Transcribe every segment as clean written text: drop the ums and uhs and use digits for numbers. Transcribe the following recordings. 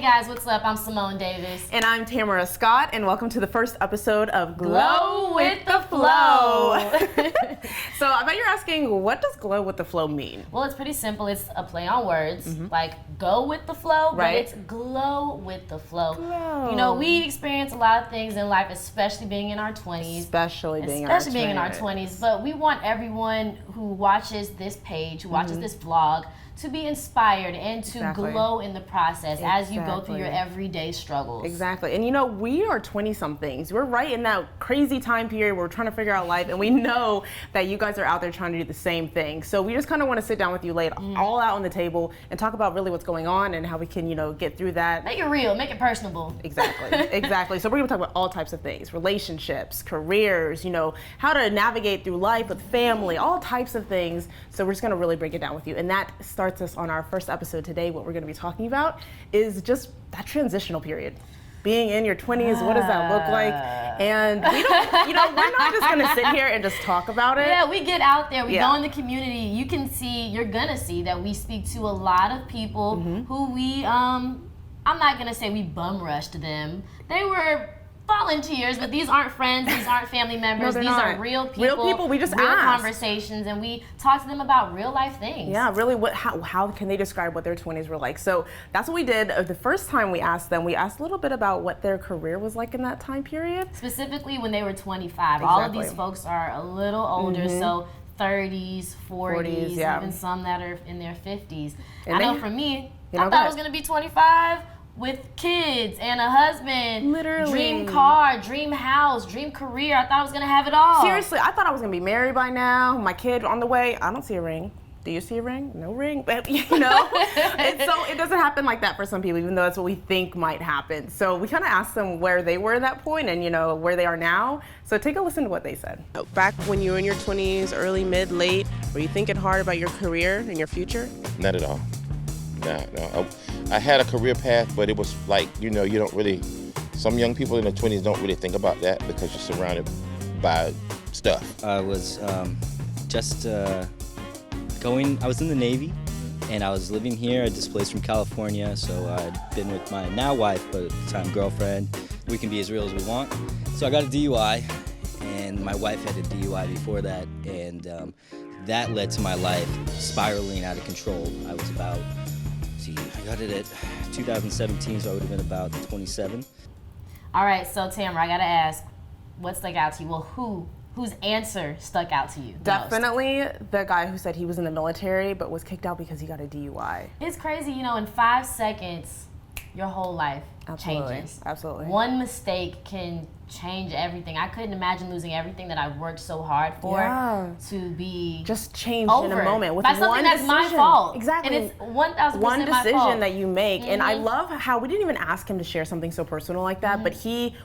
guys, what's up? I'm Symone Davis. And I'm Tamara Scott, and welcome to the first episode of Glow with the Flow. So I bet you're asking, what does glow with the flow mean? Well, it's pretty simple. It's a play on words, like go with the flow, but it's glow with the flow. Glow. You know, we experience a lot of things in life, especially being in our 20s. Especially being in our 20s. But we want everyone who watches this page, who watches this vlog, to be inspired and to glow in the process as you go through your everyday struggles. Exactly. And you know, we are 20-somethings. We're right in that crazy time period where we're trying to figure out life, and we know that you guys are out there trying to do the same thing. So we just kind of want to sit down with you, lay it all out on the table, and talk about really what's going on and how we can, you know, get through that. Make it real, make it personable. Exactly, exactly. So we're going to talk about all types of things: relationships, careers, you know, how to navigate through life with family, all types of things. So we're just going to really break it down with you. And that starts us on our first episode today. What we're going to be talking about is just that transitional period. Being in your 20s, what does that look like? And we don't, you know, we're not just going to sit here and just talk about it. Yeah, we get out there, we go in the community. You can see, you're going to see that we speak to a lot of people who we, I'm not going to say we bum rushed them. They were volunteers, but these aren't friends, these aren't family members, these are real people. Real people, we just real asked. Conversations, and we talk to them about real life things. Yeah, really, how can they describe what their 20s were like? So that's what we did. The first time we asked them, we asked a little bit about what their career was like in that time period. Specifically when they were 25. All of these folks are a little older, so 30s, 40s, even some that are in their 50s. And I know for me, I thought I was going to be 25. With kids and a husband, dream car, dream house, dream career. I thought I was gonna have it all. Seriously, I thought I was gonna be married by now. My kid on the way. I don't see a ring. Do you see a ring? No ring, but you know, so it doesn't happen like that for some people, even though that's what we think might happen. So we kind of asked them where they were at that point and, you know, where they are now. So take a listen to what they said. Back when you were in your 20s, early, mid, late, were you thinking hard about your career and your future? Not at all. No. I had a career path, but it was like, you know, you don't really, some young people in their 20s don't really think about that because you're surrounded by stuff. I was just I was in the Navy, and I was living here. I displaced from California, so I'd been with my now wife, but at the time girlfriend. We can be as real as we want. So I got a DUI, and my wife had a DUI before that, and that led to my life spiraling out of control. I was about, I got it at 2017, so I would have been about 27. All right, so Tamara, I gotta ask, what stuck out to you? Well, whose answer stuck out to you? Definitely the guy who said he was in the military but was kicked out because he got a DUI. It's crazy, you know, in 5 seconds, your whole life changes. Absolutely. One mistake can change everything. I couldn't imagine losing everything that I worked so hard for to be just changed over in a moment with by something one that's decision. My fault. Exactly. And it's 1,000% one my decision fault. that you make. And I love how we didn't even ask him to share something so personal like that, but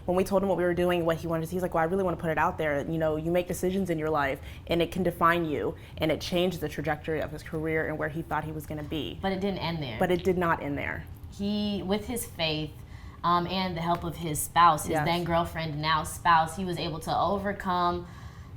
when we told him what we were doing, what he wanted to see, he's like, well, I really want to put it out there. You know, you make decisions in your life and it can define you, and it changed the trajectory of his career and where he thought he was going to be. But it didn't end there. But it did not end there. He, with his faith, and the help of his spouse, his then girlfriend, now spouse, he was able to overcome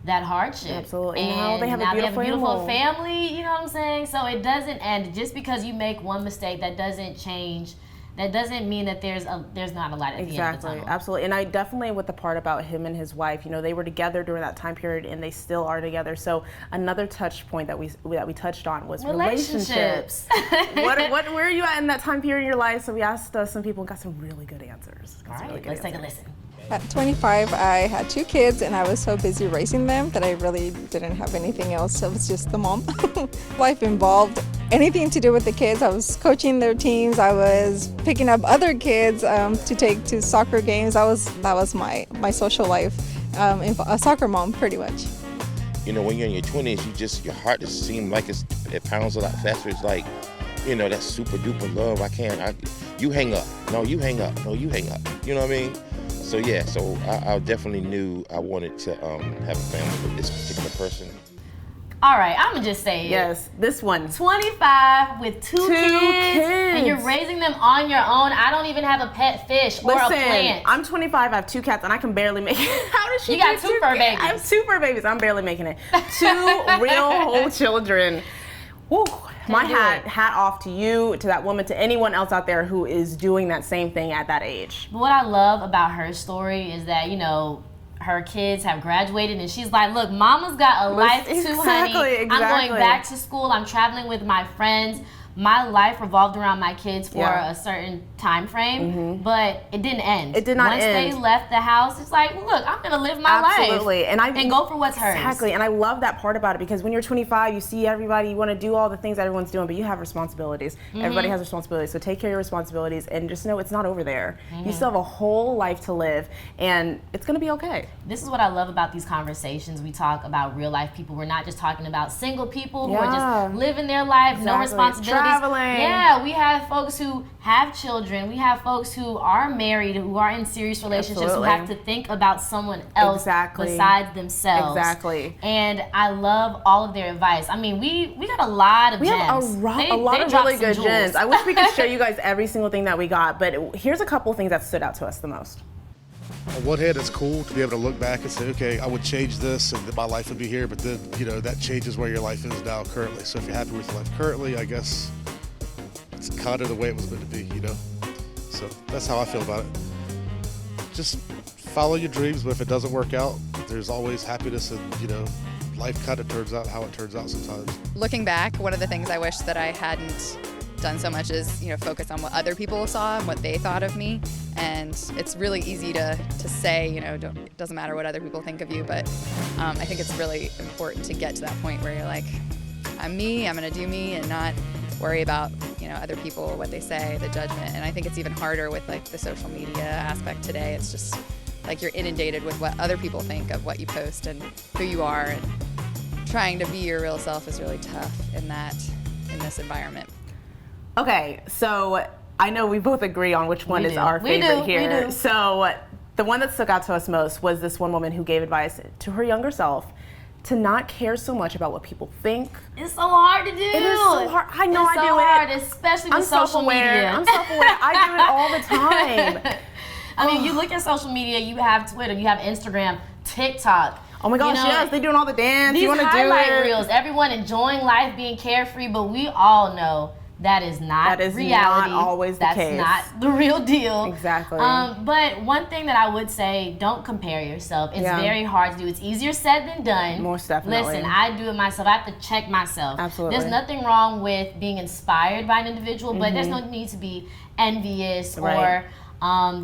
that hardship. Absolutely. And now they have a beautiful family, you know what I'm saying? So it doesn't end. Just because you make one mistake, that doesn't change. That doesn't mean that there's not a light at the end of the tunnel. Absolutely. And I definitely, with the part about him and his wife, you know, they were together during that time period and they still are together. So another touch point that we touched on was relationships. Where are you at in that time period in your life? So we asked some people and got some really good answers. All right, let's take a listen. At 25, I had 2 kids and I was so busy raising them that I really didn't have anything else. I was just the mom. Life involved anything to do with the kids. I was coaching their teams. I was picking up other kids to take to soccer games. That was my social life. A soccer mom, pretty much. You know, when you're in your 20s, your heart just seems like it pounds a lot faster. It's like, you know, that super duper love. You hang up. No, you hang up. No, you hang up. You know what I mean? So yeah, I definitely knew I wanted to have a family with this particular person. All right, I'm gonna just say it. Yes, this one. 25 with two kids, and you're raising them on your own. I don't even have a pet fish or a plant. I'm 25, I have 2 cats, and I can barely make it. How does she You got 2 fur babies. I have 2 fur babies, I'm barely making it. 2 real whole children. Woo. my hat off to you, to that woman, to anyone else out there who is doing that same thing at that age. But what I love about her story is that, you know, her kids have graduated and she's like, look, mama's got a life too, honey. Exactly. I'm going back to school. I'm traveling with my friends. My life revolved around my kids for a certain time frame, but it didn't end. It did not end. end. Once they left the house, it's like, look, I'm gonna live my life and go for what's hers. Exactly, and I love that part about it, because when you're 25, you see everybody, you want to do all the things that everyone's doing, but you have responsibilities. Everybody has responsibilities, so take care of your responsibilities and just know it's not over there. You still have a whole life to live, and it's gonna be okay. This is what I love about these conversations. We talk about real life people. We're not just talking about single people who are just living their life, no responsibilities. Traveling. Yeah, we have folks who have children. We have folks who are married, who are in serious relationships, who have to think about someone else besides themselves. Exactly. And I love all of their advice. I mean, we got a lot of gems. We have a lot of really good gems. I wish we could show you guys every single thing that we got, but here's a couple things that stood out to us the most. On one hand, it's cool to be able to look back and say, okay, I would change this and my life would be here, but then, you know, that changes where your life is now currently. So if you're happy with your life currently, I guess it's kind of the way it was meant to be, you know? So that's how I feel about it. Just follow your dreams, but if it doesn't work out, there's always happiness, and, you know, life kind of turns out how it turns out sometimes. Looking back, one of the things I wish that I hadn't done so much is, you know, focus on what other people saw and what they thought of me. And it's really easy to say, you know, it doesn't matter what other people think of you, but I think it's really important to get to that point where you're like, I'm me, I'm gonna do me, and not worry about, you know, other people, what they say, the judgment. And I think it's even harder with like the social media aspect today. It's just like you're inundated with what other people think of what you post and who you are, and trying to be your real self is really tough in this environment. Okay, so I know we both agree on which one is our favorite here. We do. So the one that stuck out to us most was this one woman who gave advice to her younger self to not care so much about what people think. It's so hard to do. It is so hard. I know I do it. It's so hard, especially with social media. I'm self-aware. I do it all the time. I mean, you look at social media, you have Twitter, you have Instagram, TikTok. Oh my gosh, yes, they're doing all the dance. These you want to do highlight reels, everyone enjoying life, being carefree, but we all know that is not reality. Not always the case. That's not the real deal. Exactly. But one thing that I would say, don't compare yourself. It's very hard to do. It's easier said than done. Most definitely. Listen, I do it myself. I have to check myself. Absolutely. There's nothing wrong with being inspired by an individual, but there's no need to be envious or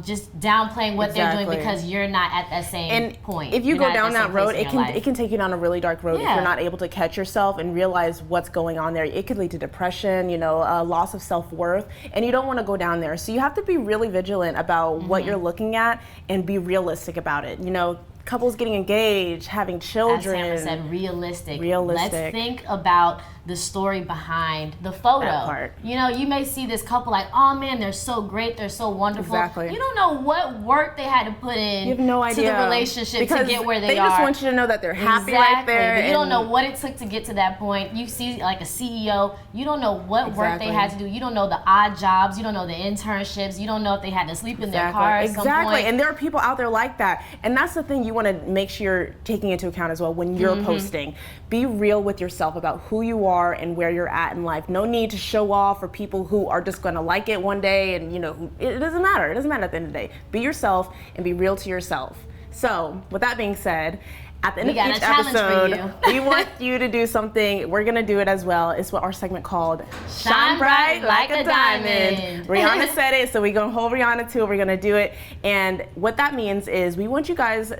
just downplaying what they're doing because you're not at that same point. If you go down that road, it can take you down a really dark road if you're not able to catch yourself and realize what's going on there. It could lead to depression, you know, loss of self-worth, and you don't want to go down there. So you have to be really vigilant about what you're looking at and be realistic about it. You know, couples getting engaged, having children. As Tamara said, realistic. Realistic. Let's think about the story behind the photo. That part. You know, you may see this couple like, oh man, they're so great, they're so wonderful. Exactly. You don't know what work they had to put in you have no idea. to the relationship to get where they are. They just want you to know that they're happy right there. But you don't know what it took to get to that point. You see like a CEO, you don't know what work they had to do. You don't know the odd jobs. You don't know the internships. You don't know if they had to sleep in their car at some point. And there are people out there like that. And that's the thing you want to make sure you're taking into account as well when you're posting. Be real with yourself about who you are and where you're at in life. No need to show off for people who are just going to like it one day, and you know, it doesn't matter. It doesn't matter at the end of the day. Be yourself and be real to yourself. So, with that being said, at the end of each episode, we want you to do something. We're going to do it as well. It's what our segment called Shine Bright Like a Diamond. Rihanna said it, so we're going to hold Rihanna to it. We're going to do it. And what that means is we want you guys,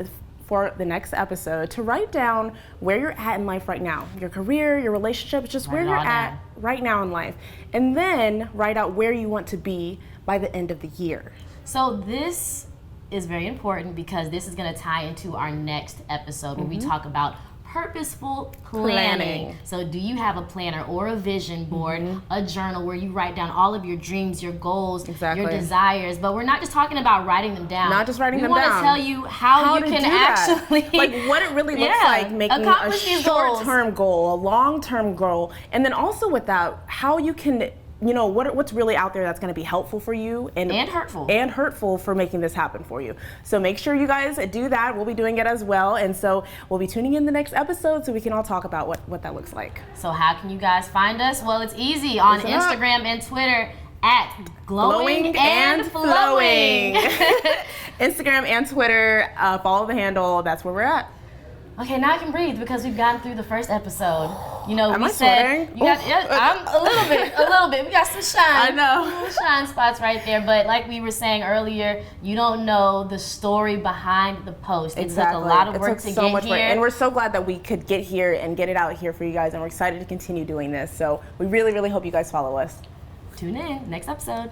for the next episode, to write down where you're at in life right now. Your career, your relationship, just where you're at right now in life. And then write out where you want to be by the end of the year. So this is very important because this is going to tie into our next episode where we talk about purposeful planning. So do you have a planner or a vision board, a journal where you write down all of your dreams, your goals, your desires? But we're not just talking about writing them down. Not just writing them down. We want to tell you how you can actually like what it really looks like making a short-term goal, a long-term goal, and then also with that, how you can you know, what's really out there that's going to be helpful for you and hurtful for making this happen for you. So make sure you guys do that. We'll be doing it as well, and so we'll be tuning in the next episode so we can all talk about what that looks like. So how can you guys find us? Well, it's easy on Instagram and Twitter at Glowing and Flowing. Instagram and Twitter, follow the handle. That's where we're at. Okay, now I can breathe because we've gotten through the first episode. You know, I'm a little bit. We got some shine. I know. Shine spots right there. But like we were saying earlier, you don't know the story behind the post. It took a lot of work to get here. And we're so glad that we could get here and get it out here for you guys. And we're excited to continue doing this. So we really, really hope you guys follow us. Tune in next episode.